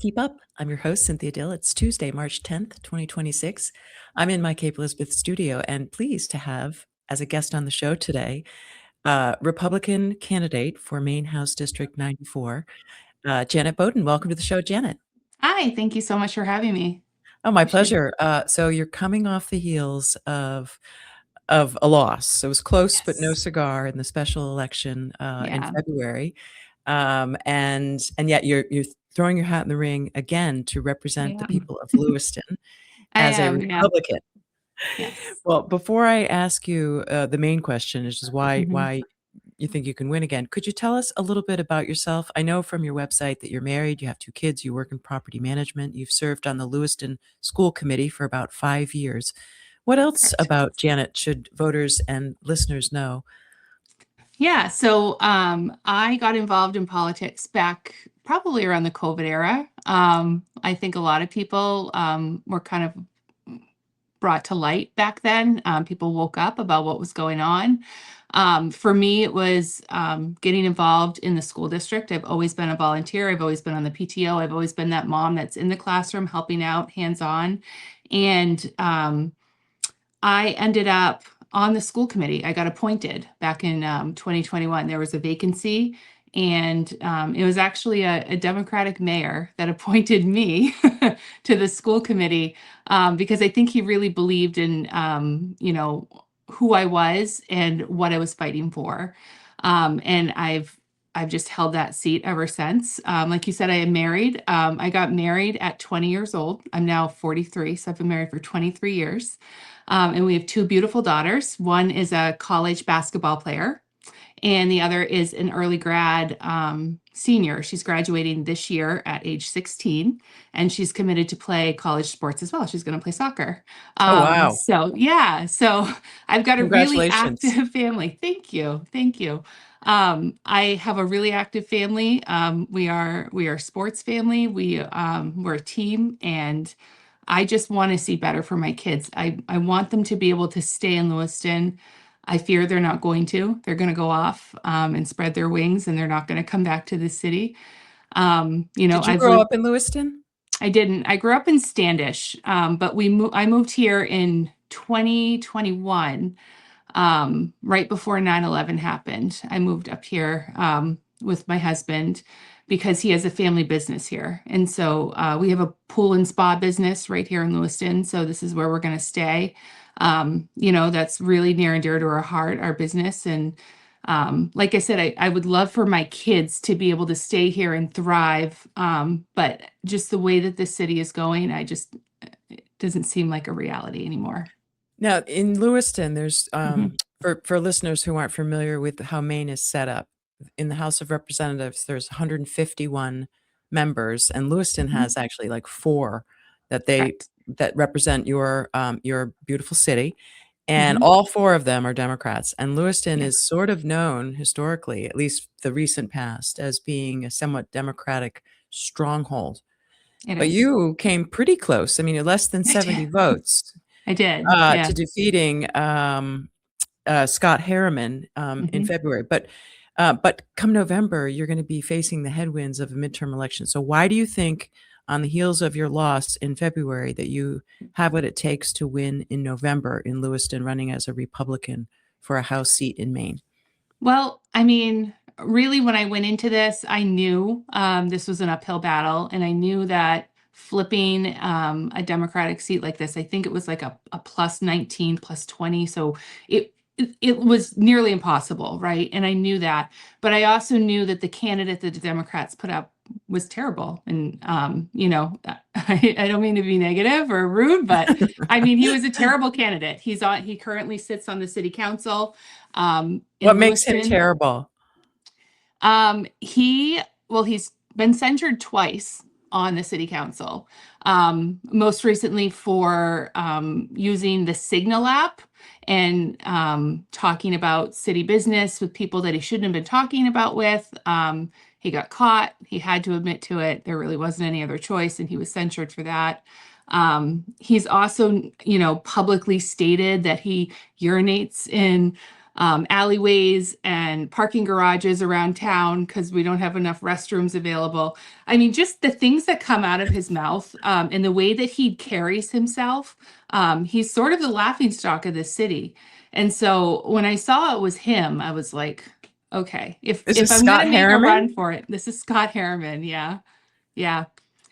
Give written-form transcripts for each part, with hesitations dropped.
Keep Up. I'm your host, Cynthia Dill. It's Tuesday, March 10th, 2026. I'm in my Cape Elizabeth studio and pleased to have, as a guest on the show today, Republican candidate for Maine House District 94, Janet Beaudoin. Welcome to the show, Janet. Hi, thank you so much for having me. Oh, my Appreciate it. pleasure. So you're coming off the heels of a loss. So it was close, but no Yes. cigar in the special election in Yeah, February. And yet you're throwing your hat in the ring again to I represent the am. people of Lewiston I as a am, yeah. Republican. Yes. Well, before I ask you the main question, which is why Mhm. you think you can win again, could you tell us a little bit about yourself? I know from your website that you're married, you have two kids, you work in property management, you've served on the Lewiston School Committee for about 5 years. What else Correct. about Janet should voters and listeners know? Yeah, so I got involved in politics back probably around the COVID era. I think a lot of people were kind of brought to light back then. People woke up about what was going on. For me, it was getting involved in the school district. I've always been a volunteer. I've always been on the PTO. I've always been that mom that's in the classroom helping out hands on. And I ended up on the school committee. I got appointed back in 2021. There was a vacancy, and it was actually a Democratic mayor that appointed me to the school committee because I think he really believed in, who I was and what I was fighting for. And I've just held that seat ever since. Like you said, I am married. I got married at 20 years old. I'm now 43, so I've been married for 23 years. And we have two beautiful daughters. One is a college basketball player, and the other is an early grad senior. She's graduating this year at age 16, and she's committed to play college sports as well. She's going to play soccer. Oh, wow. So I've got a really Congratulations. active family. Thank you. Thank you. I have a really active family. We are a sports family. We're a team, and I just want to see better for my kids. I want them to be able to stay in Lewiston. I fear they're not going to. They're going to go off and spread their wings, and they're not going to come back to the city. Did you I've grow lived. up in Lewiston? I didn't. I grew up in Standish, but I moved here in 2021, right before 9/11 happened. I moved up here with my husband because he has a family business here. And so we have a pool and spa business right here in Lewiston. So this is where we're going to stay. That's really near and dear to our heart, our business. And like I said, I would love for my kids to be able to stay here and thrive. But just the way that the city is going, it doesn't seem like a reality anymore. Now, in Lewiston, there's Mhm. for listeners who aren't familiar with how Maine is set up, in the House of Representatives, there's 151 members, and Lewiston Mhm. has actually like four that they Correct. that represent your beautiful city, and Mhm. all four of them are Democrats. And Lewiston Yeah, is sort of known historically, at least the recent past, as being a somewhat Democratic stronghold. it But is. you came pretty close. I mean, less than I did. 70 votes I did. Yeah. to defeating Scott Harriman in Mhm. February. But come November, you're going to be facing the headwinds of a midterm election. So why do you think, on the heels of your loss in February, that you have what it takes to win in November in Lewiston, running as a Republican for a House seat in Maine? Well, I mean, really, when I went into this, I knew this was an uphill battle, and I knew that flipping a Democratic seat like this, I think it was like a plus 19, plus 20. So it was nearly impossible, right? And I knew that. But I also knew that the candidate that the Democrats put up was terrible. And, I don't mean to be negative or rude, but I mean, he was a terrible candidate. He currently sits on the city council What in makes him Lewiston. terrible? He's been censured twice on the city council. Most recently for using the Signal app and talking about city business with people that he shouldn't have been talking about with. He got caught. He had to admit to it. There really wasn't any other choice, and he was censured for that. He's also, publicly stated that he urinates in alleyways and parking garages around town because we don't have enough restrooms available. I mean, just the things that come out of his mouth, and the way that he carries himself. He's sort of the laughingstock of this city. And so when I saw it was him, I was like, okay, if This if is I'm Scott gonna make a Harriman? run for it, this is Scott Harriman. Yeah. Yeah.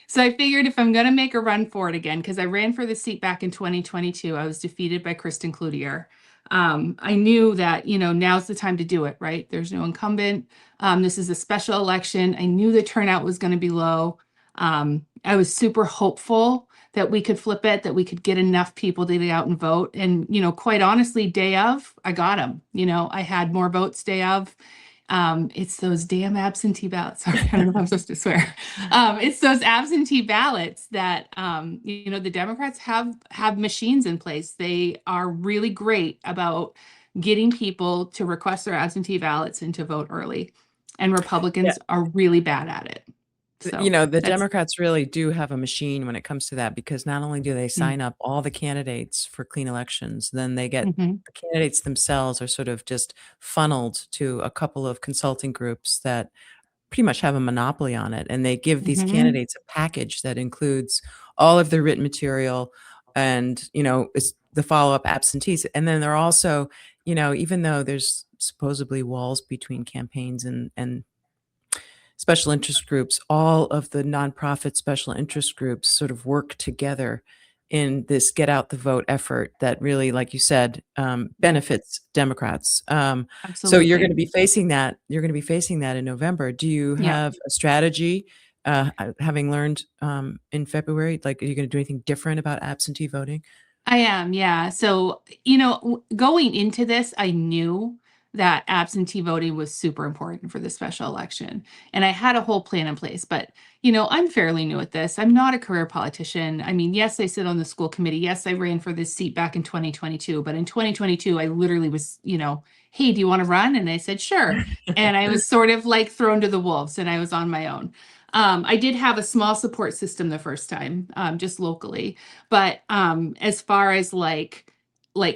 So I figured if I'm going to make a run for it again, because I ran for the seat back in 2022, I was defeated by Kristen Cloutier. I knew that, now's the time to do it, right? There's no incumbent. This is a special election. I knew the turnout was going to be low. I was super hopeful that we could flip it, that we could get enough people to get out and vote. And, quite honestly, day of, I got them. I had more votes day of. It's those damn absentee ballots. Sorry, I don't know if I'm supposed to swear. It's those absentee ballots that the Democrats have machines in place. They are really great about getting people to request their absentee ballots and to vote early. And Yeah. Republicans are really bad at it. So The that's Democrats really do have a machine when it comes to that because not only do they mm, sign up all the candidates for clean elections, then they get mhm, the candidates themselves are sort of just funneled to a couple of consulting groups that pretty much have a monopoly on it, and they give these mhm, candidates a package that includes all of their written material and, it's the follow-up absentees. And then they're also, even though there's supposedly walls between campaigns and special interest groups, all of the nonprofit special interest groups sort of work together in this get out the vote effort that really, like you said, yeah, benefits Democrats. So you're going absolutely. to be facing that. You're going to be facing that in November. Do you Yeah. have a strategy, having learned in February? Like, are you going to do anything different about absentee voting? I am, yeah. So, going into this, I knew that absentee voting was super important for the special election. And I had a whole plan in place. But, I'm fairly new at this. I'm not a career politician. I mean, yes, I sit on the school committee. Yes, I ran for this seat back in 2022. But in 2022, I literally was, hey, do you want to run? And I said, sure. And I was sort of like thrown to the wolves and I was on my own. I did have a small support system the first time, just locally. But as far as like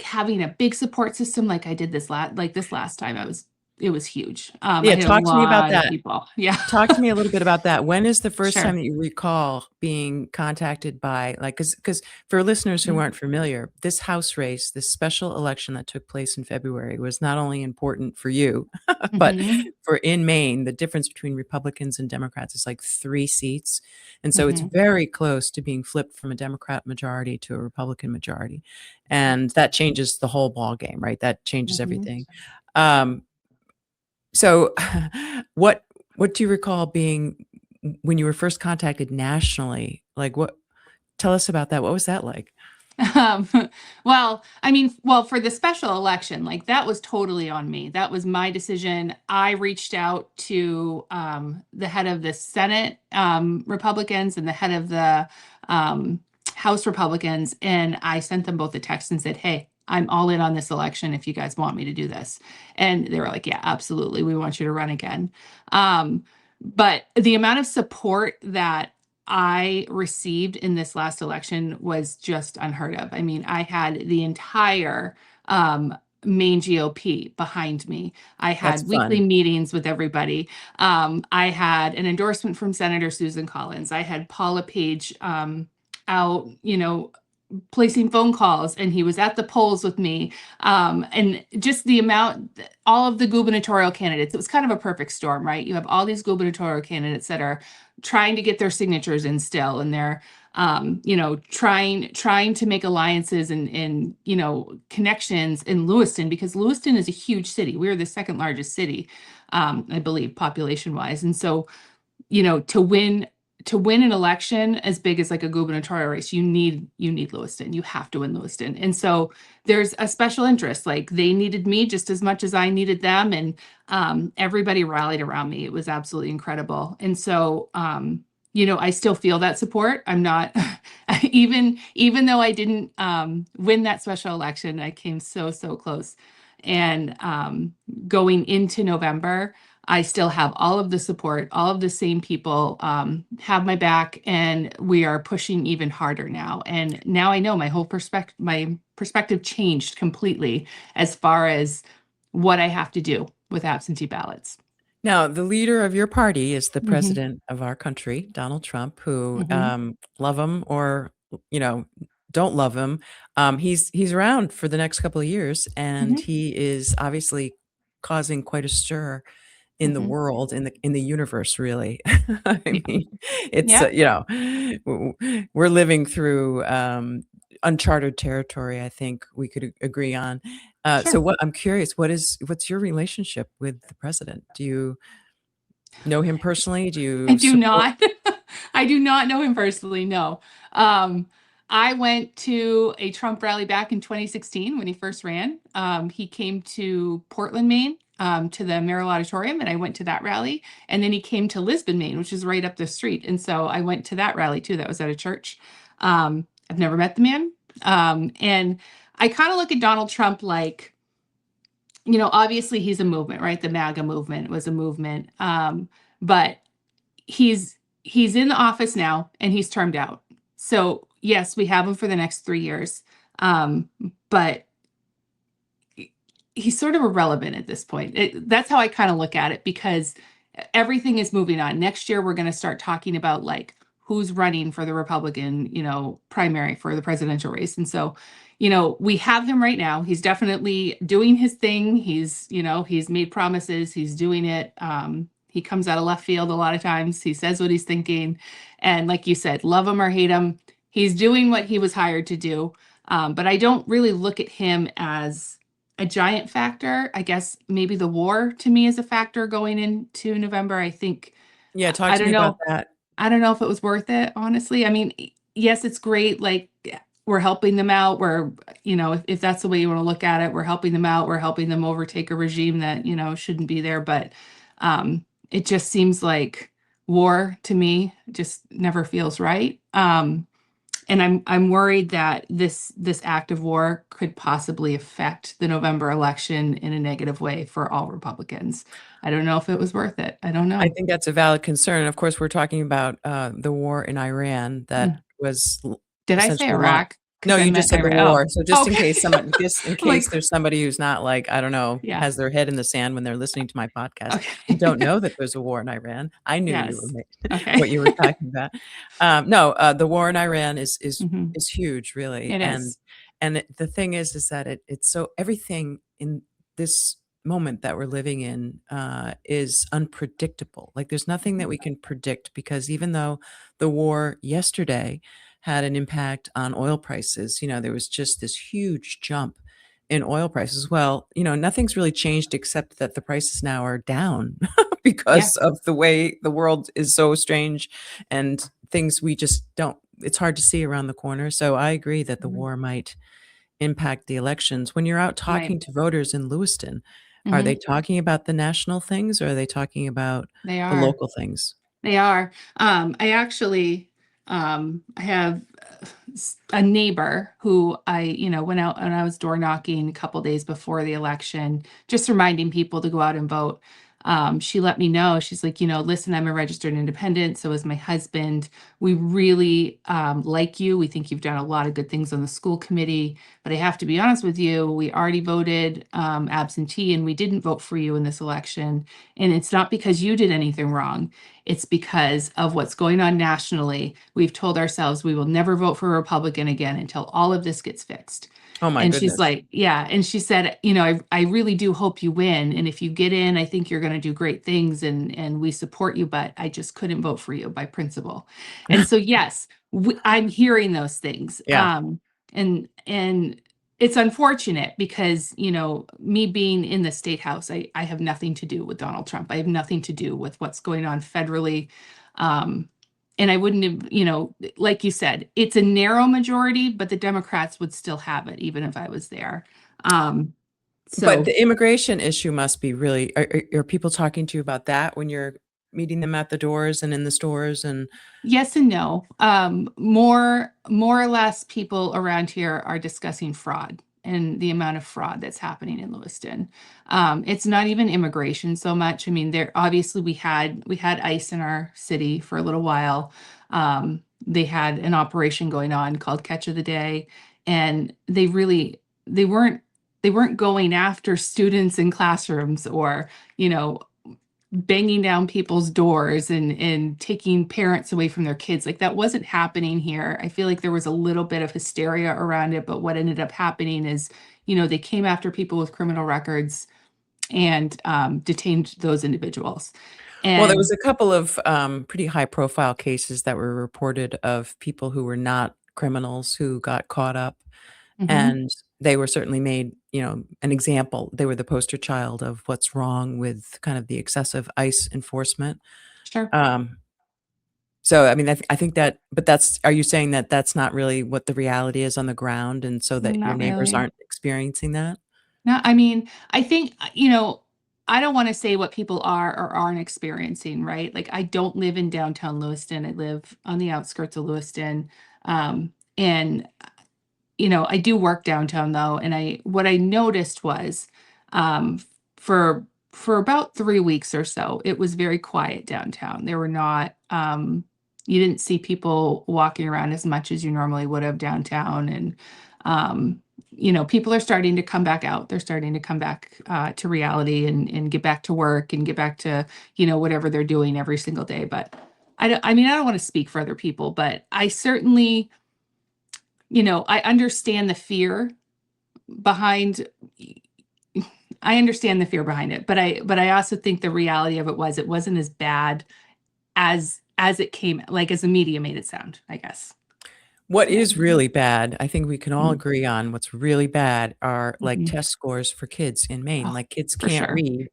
having a big support system like I did this last time, it was huge. I Yeah, had a talk to me about lot of that. people. Yeah, Talk to me a little bit about that. When is the first time sure. that you recall being contacted by, like, because for listeners who Mm, aren't familiar, this House race, this special election that took place in February was not only important for you, but mhm, for in Maine, the difference between Republicans and Democrats is like 3 seats. And so it's mhm, very close to being flipped from a Democrat majority to a Republican majority. And that changes the whole ball game, right? That changes mhm. everything. Um, so, what what do you recall being when you were first contacted nationally? Like, what tell us about that. What was that like? Um, well, I mean, well, for the special election, like that was totally on me. That was my decision. I reached out to the head of the Senate Republicans and the head of the um, House Republicans, and I sent them both a text and said, "Hey, I'm all in on this election if you guys want me to do this." And they were like, "Yeah, absolutely. We want you to run again." Um, but the amount of support that I received in this last election was just unheard of. I mean, I had the entire Maine GOP behind me. I That's had weekly fun. meetings with everybody. I had an endorsement from Senator Susan Collins. I had Paula Page out, placing phone calls, and he was at the polls with me. And just the amount, all of the gubernatorial candidates, it was kind of a perfect storm, right? You have all these gubernatorial candidates that are trying to get their signatures in still, and they're trying to make alliances and connections in Lewiston, because Lewiston is a huge city. We're the second largest city, I believe, population wise. And so, to win an election as big as like a gubernatorial race, you need Lewiston. You have to win Lewiston. And so there's a special interest. Like they needed me just as much as I needed them. And everybody rallied around me. It was absolutely incredible. And so I still feel that support. I'm not even though I didn't win that special election, I came so close. And going into November, I still have all of the support, all of the same people have my back, and we are pushing even harder now. And now I know my perspective changed completely as far as what I have to do with absentee ballots. Now, the leader of your party is the Hmm. president of our country, Donald Trump, who, Hmm. love him or, you know, don't love him. He's around for the next couple of years, and Hmm. he is obviously causing quite a stir in the Hmm. world, in the universe, really. I Yeah. mean, it's, Yeah. we're living through, uncharted territory, I think we could agree on. So Sure. what I'm curious, what's your relationship with the president? Do you know him personally? Do I you do support? not. I do not know him personally, no. Um, I went to a Trump rally back in 2016 when he first ran. He came to Portland, Maine, to the Merrill Auditorium, and I went to that rally. And then he came to Lisbon, Maine, which is right up the street. And so I went to that rally too. That was at a church. I've never met the man. And I kind of look at Donald Trump like, obviously he's a movement, right? The MAGA movement was a movement. But he's in the office now and he's termed out. So yes, we have him for the next 3 years. Um, but he's sort of irrelevant at this point. That's how I kind of look at it because everything is moving on. Next year, we're going to start talking about like who's running for the Republican, primary for the presidential race. And so, we have him right now. He's definitely doing his thing. He's made promises. He's doing it. He comes out of left field a lot of times. He says what he's thinking. And like you said, love him or hate him, he's doing what he was hired to do. But I don't really look at him as a giant factor. I guess maybe the war to me is a factor going into November. I think Yeah, talk I to don't me about know. that. I don't know if it was worth it, honestly. I mean, yes, it's great. Like we're helping them out. If that's the way you want to look at it, we're helping them out. We're helping them overtake a regime that, shouldn't be there. But it just seems like war to me just never feels right. And I'm worried that this act of war could possibly affect the November election in a negative way for all Republicans. I don't know if it was worth it. I don't I know. think that's a valid concern. Of course, we're talking about, the war in Iran that Mm. was l Did I say essentially launched. Iraq? No, Because I you just meant said the Iran. war. So Oh, okay. just in I'm like, case there's somebody who's not like, I don't know, yeah. has their head in the sand when they're listening to my podcast and Okay. don't know that there's a war in Iran. I knew you were Yes. ma Okay. what you were talking about. No, the war in Iran Hmm. is huge, really, It is. and the thing is that it's so everything in this moment that we're living in, is unpredictable. Like, there's nothing that we can predict because even though the war yesterday had an impact on oil prices, there was just this huge jump in oil prices. Well, nothing's really changed except that the prices now are down Yeah. because of the way the world is so strange and things we just don't it's hard to see around the corner. So I agree that the Mhm. war might impact the elections. When you're out Right. talking to voters in Lewiston, are they Hmm. talking about the national things or are they talking about They the are. local things? They are. I actually I have a neighbor who I, went out and I was door knocking a couple days before the election, just reminding people to go out and vote. She let me know. She's like, listen, I'm a registered independent. So is my husband. We really like you. We think you've done a lot of good things on the school committee. But I have to be honest with you, we already voted absentee and we didn't vote for you in this election. And it's not because you did anything wrong. It's because of what's going on nationally. We've told ourselves we will never vote for a Republican again until all of this gets fixed. Oh my And she's goodness. like, yeah. And she said, I really do hope you win. And if you get in, I think you're going to do great things and we support you, but I just couldn't vote for you by principle. And so, yes, I'm hearing those things. Yeah. And it's unfortunate because, me being in the state house, I have nothing to do with Donald Trump. I have nothing to do with what's going on federally. Um, and I wouldn't have, like you said, it's a narrow majority, but the Democrats would still have it even if I was there. Um, But so the immigration issue must be really are people talking to you about that when you're meeting them at the doors and in the stores and yes and no. More or less, people around here are discussing fraud and the amount of fraud that's happening in Lewiston. It's not even immigration so much. I mean, there obviously we had ICE in our city for a little while. They had an operation going on called Catch of the Day, and they weren't. they weren't going after students in classrooms or, you know, banging down people's doors and taking parents away from their kids. Like that wasn't happening here. I feel like there was a little bit of hysteria around it, but what ended up happening is, they came after people with criminal records and detained those individuals. Well, there was And a couple of, pretty high-profile cases that were reported of people who were not criminals who got caught up, mhm, and they were certainly made, an example. They were the poster child of what's wrong with kind of the excessive ICE enforcement. sure, Um, so, I mean, I think that but that's are you saying that that's not really what the reality is on the ground, and so that your not neighbors really. aren't experiencing that? No, I mean, I think, I don't want to say what people are or aren't experiencing, right? Like, I don't live in downtown Lewiston. I live on the outskirts of Lewiston. And I do work downtown though, and what I noticed was, um, for about 3 weeks or so, it was very quiet downtown. There were not, you didn't see people walking around as much as you normally would have downtown, and um, people are starting to come back out. They're starting to come back to reality and get back to work and get back to whatever they're doing every single day. But I mean, I don't want to speak for other people, but I certainly I understand the fear behind I understand the fear behind it, but I also think the reality of it was it wasn't as bad as it came like as the media made it sound, I guess. What Yeah. is really bad, I think we can all Mhm. agree on what's really bad are, like, Mhm. test scores for kids in Maine, Oh, like, kids for can't sure. read.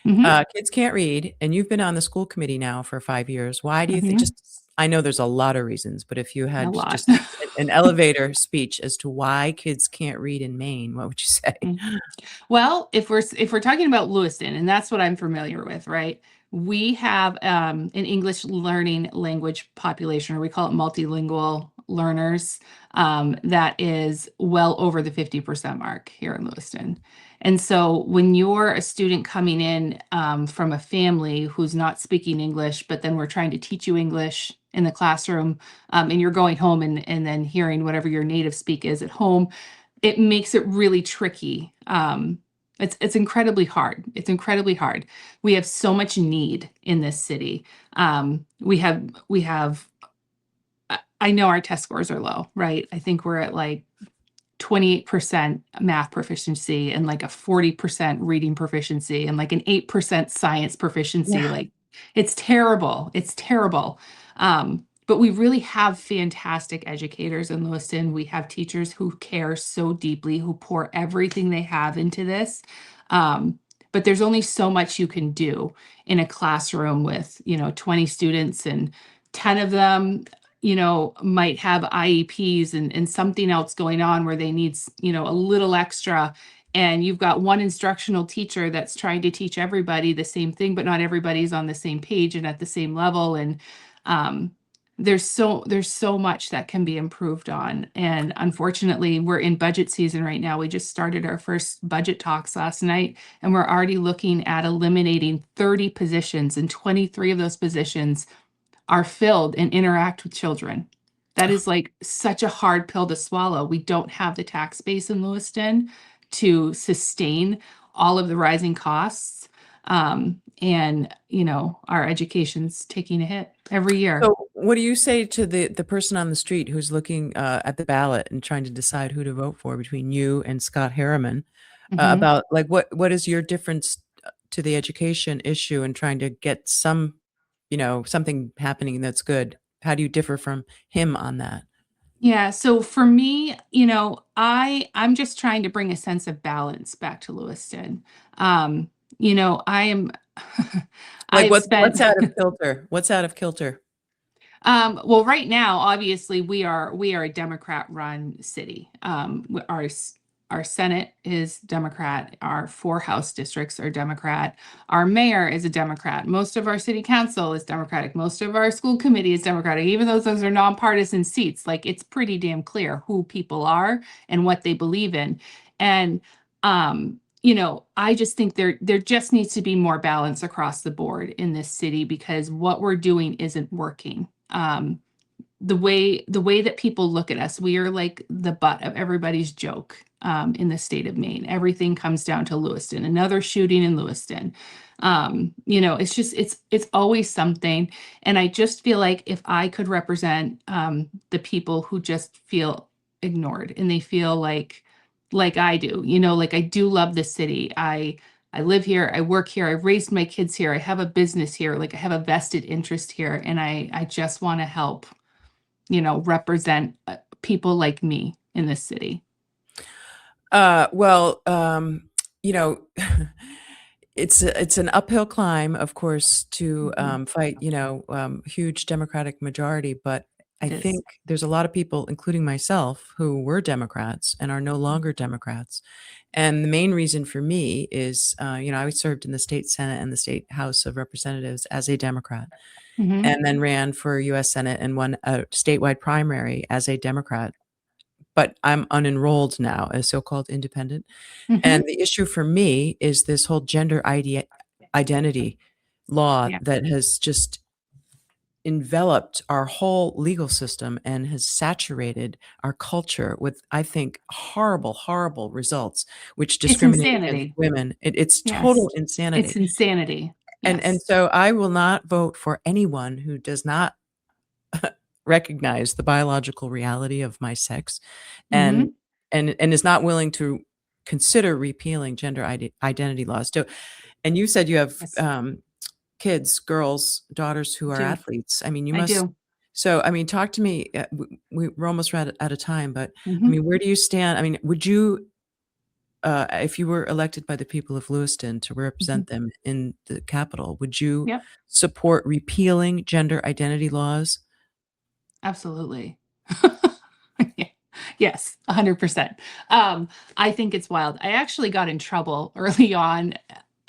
Mhm. Kids can't read, and you've been on the school committee now for 5 years. Why do you think? Mhm. Just I know there's a lot of reasons, but if you A had lot. just an elevator speech as to why kids can't read in Maine, what would you say? Well, if we're talking about Lewiston, and that's what I'm familiar with, right? We have an English learning language population, or we call it multilingual learners, that is well over the 50% mark here in Lewiston. And so when you're a student coming in from a family who's not speaking English, but then we're trying to teach you English in the classroom, and you're going home and then hearing whatever your native speak is at home, it makes it really tricky. It's incredibly hard. It's incredibly hard. We have so much need in this city. We have. I know our test scores are low, right? I think we're at like 28% math proficiency and like a 40% reading proficiency and like an 8% science proficiency. Yeah. Like it's terrible. It's terrible. But we really have fantastic educators in Lewiston. We have teachers who care so deeply, who pour everything they have into this. Um, but there's only so much you can do in a classroom with, 20 students, and 10 of them might have IEPs and something else going on where they need, a little extra. And you've got one instructional teacher that's trying to teach everybody the same thing, but not everybody's on the same page and at the same level. And um, there's so much that can be improved on. And unfortunately, we're in budget season right now. We just started our first budget talks last night, and we're already looking at eliminating 30 positions, and 23 of those positions are filled and interact with children. That is like such a hard pill to swallow. We don't have the tax base in Lewiston to sustain all of the rising costs. And our education's taking a hit every year. So, what do you say to the person on the street who's looking, at the ballot and trying to decide who to vote for between you and Scott Harriman, Mhm. about, like, what is your difference, to the education issue and trying to get something happening that's good? How do you differ from him on that? Yeah, so for me, I'm just trying to bring a sense of balance back to Lewiston. I am Like, I've spent what's out of kilter? What's out of kilter? Well, right now, obviously, we are a Democrat-run city. Our Senate is Democrat. Our four House districts are Democrat. Our mayor is a Democrat. Most of our city council is Democratic. Most of our school committee is Democratic. Even though those are nonpartisan seats, like it's pretty damn clear who people are and what they believe in. And I just think there just needs to be more balance across the board in this city because what we're doing isn't working. The way that people look at us, we are like the butt of everybody's joke. in the state of Maine. Everything comes down to Lewiston, another shooting in Lewiston. It's just it's always something. And I just feel like if I could represent the people who just feel ignored and they feel like I do, like I do love this city. I live here, I work here, I raised my kids here, I have a business here, like I have a vested interest here, and I just want to help, represent people like me in this city. Well, you know, it's an uphill climb, of course, to Mhm. fight, huge Democratic majority. But I It is. think there's a lot of people, including myself, who were Democrats and are no Mhm. longer Democrats. And the main reason for me is, I served in the state Senate and the state House of Representatives as a Democrat, Mhm. and then ran for U.S. Senate and won a statewide primary as a Democrat. But I'm unenrolled now, a so-called independent. And Mhm. the issue for me is this whole gender identity law Yeah. that has just enveloped our whole legal system and has saturated our culture with, I think, horrible, horrible results, which It's discriminate against insanity. women. It's Yes. total It's insanity. insanity. And Yes. so I will not vote for anyone who does not recognize the biological reality of my sex and Mhm. and is not willing to consider repealing gender identity laws. So, and you said you have Yes. kids, girls, daughters who I are do. athletes. I mean, you I must. do. So, I mean, talk to me. We're almost out of time, but I Mhm. mean, where do you stand? I mean, would you, if you were elected by the people of Lewiston to Mhm. represent them in the Capitol, would you Yep. support repealing gender identity laws? Absolutely. Yeah. Yes, 100%. I think it's wild. I actually got in trouble early on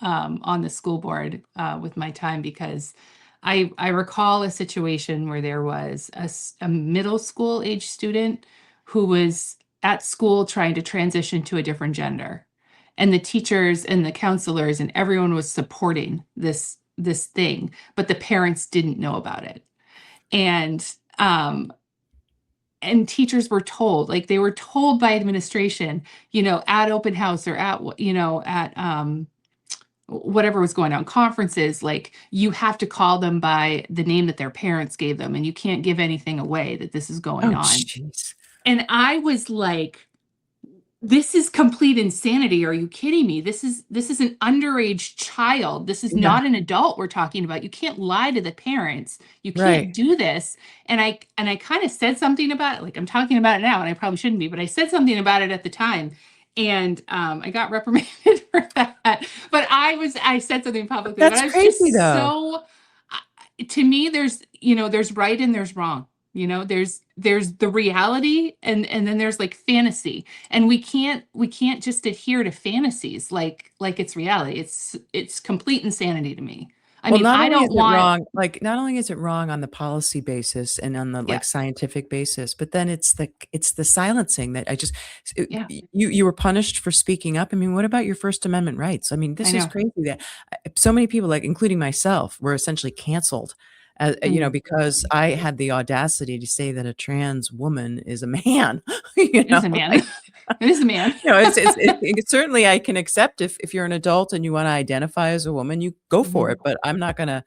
the school board with my time because I recall a situation where there was a middle school age student who was at school trying to transition to a different gender. And the teachers and the counselors and everyone was supporting this thing, but the parents didn't know about it. And um, and teachers were told, like they were told by administration, at open house or at whatever was going on, conferences, like you have to call them by the name that their parents gave them and you can't give anything away that this is going Oh, on. jeez. And I was like, this is complete insanity. Are you kidding me? This is an underage child. This is Yeah, not an adult we're talking about. You can't lie to the parents. You right. can't do this. And I kind of said something about it. Like I'm talking about it now, and I probably shouldn't be, but I said something about it at the time. And I got reprimanded for that. But I said something publicly, but That's I was crazy, just though. so to me, there's right and there's wrong. There's the reality and then there's like fantasy, and we can't just adhere to fantasies like it's reality. It's complete insanity to me. I Well, mean, not I only is don't it want. wrong, like, not only is it wrong on the policy basis and on the, like, Yes. scientific basis, but then it's the silencing that I just Yeah, you were punished for speaking up. I mean, what about your First Amendment rights? I mean, I this is know. crazy that so many people, like, including myself, were essentially canceled, Mm. because I had the audacity to say that a trans woman is a man, It is a man. like, It is a man. certainly I can accept if you're an adult and you wanna identify as a woman, you go for Mhm. it, but I'm not gonna,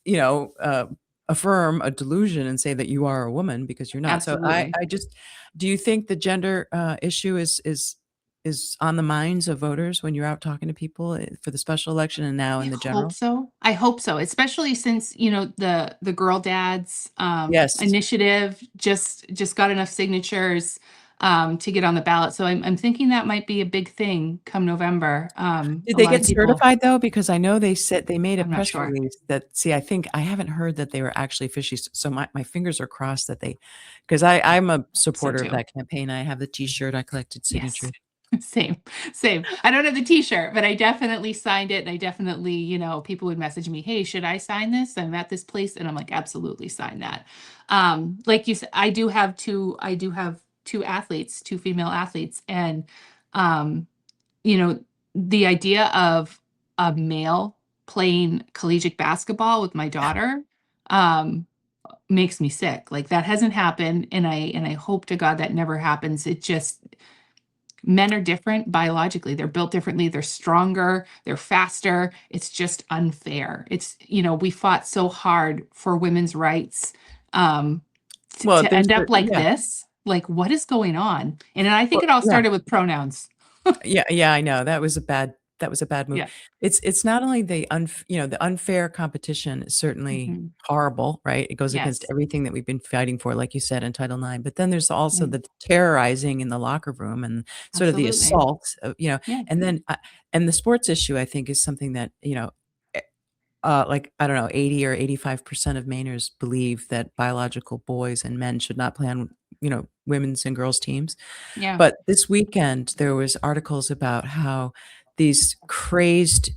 you know, uh, affirm a delusion and say that you are a woman because you're not. So Absolutely. I just do you think the gender, issue is on the minds of voters when you're out talking to people, for the special election and now I in the hope general? so. I hope so, especially since, the Girl Dads, Yes. initiative just got enough signatures, to get on the ballot. So I'm thinking that might be a big thing come November. Did A they lot of get people. certified though? Because I know they said they made a I'm not press sure. release that see, I think I haven't heard that they were actually officially so my fingers are crossed that they, because I'm a So supporter of too. that campaign. I have the T-shirt, I collected Yes. signatures. Same, same. I don't have the t-shirt, but I definitely signed it. And I definitely, people would message me, hey, should I sign this? I'm at this place. And I'm like, absolutely sign that. Like you said, I do have two athletes, two female athletes. And, um, you know, the idea of a male playing collegiate basketball with my daughter, um, makes me sick. Like that hasn't happened. And I hope to God that never happens. It just, men are different biologically. They're built differently. They're stronger. They're faster. It's just unfair. It's, we fought so hard for women's rights. Um, Well, to there's end up certain like yeah. this, like what is going on? And I think Well, it all yeah. started with pronouns. Yeah, I know. That was a bad move. Yeah. It's not only the unfair competition is certainly Mhm. horrible, right? It goes against Yes, everything that we've been fighting for, like you said, in Title IX, but then there's also mm, the terrorizing in the locker room and sort of the absolutely. assault, Yeah. and then, and the sports issue, I think, is something that, eh, like, I don't know, 80 or 85% of Mainers believe that biological boys and men should not play on, women's and girls' teams. Yeah. But this weekend, there was articles about how these crazed,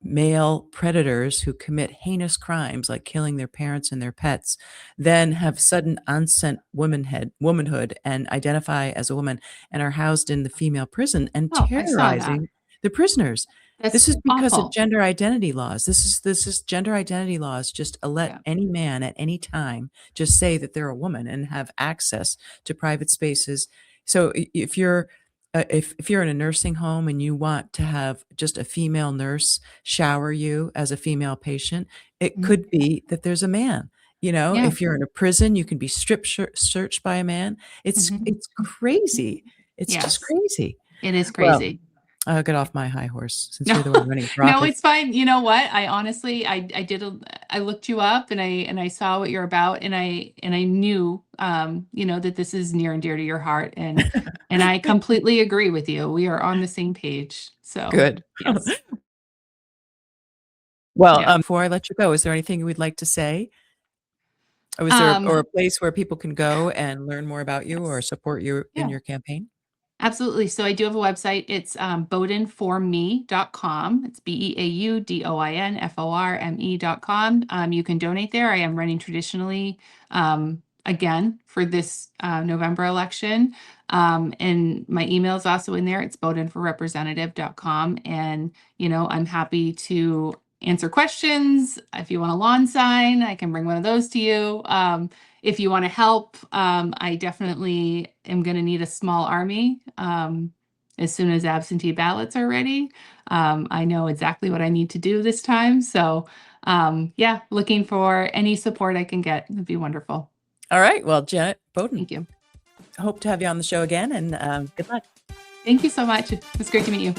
male predators who commit heinous crimes like killing their parents and their pets, then have sudden onset womanhood and identify as a woman and are housed in the female prison and Oh, I saw that. terrorizing the prisoners. That's This is because of awful. gender identity laws. This is gender identity laws just let Yeah. any man at any time just say that they're a woman and have access to private spaces. So if you're in a nursing home and you want to have just a female nurse shower you as a female patient, it Mhm. could be that there's a man. Yeah. If you're in a prison, you can be searched by a man. It's Mhm. it's crazy. It's just Yes, crazy. it is Well, crazy. I'll get off my high horse since No, you're the one running for no, office. it's fine. You know what? I honestly, I looked you up and I saw what you're about and I knew, that this is near and dear to your heart and I completely agree with you. We are on the same page. So, Good. yes. Well, Yeah. before I let you go, is there anything you would like to say? Or is there Um, or a place where people can go and learn more about you or yes. support you in Yeah. your campaign? Absolutely. So I do have a website. It's BeaudinForMe.com. It's BeaudinForme.com. You can donate there. I am running traditionally again for this November election. And my email is also in there. It's BeaudinForRepresentative.com. And, I'm happy to answer questions. If you want a lawn sign, I can bring one of those to you. If you want to help, I definitely am going to need a small army as soon as absentee ballots are ready. I know exactly what I need to do this time. So, yeah, looking for any support I can get would be wonderful. All right. Well, Janet Beaudoin, Thank you. hope to have you on the show again and good luck. Thank you so much. It's great to meet you.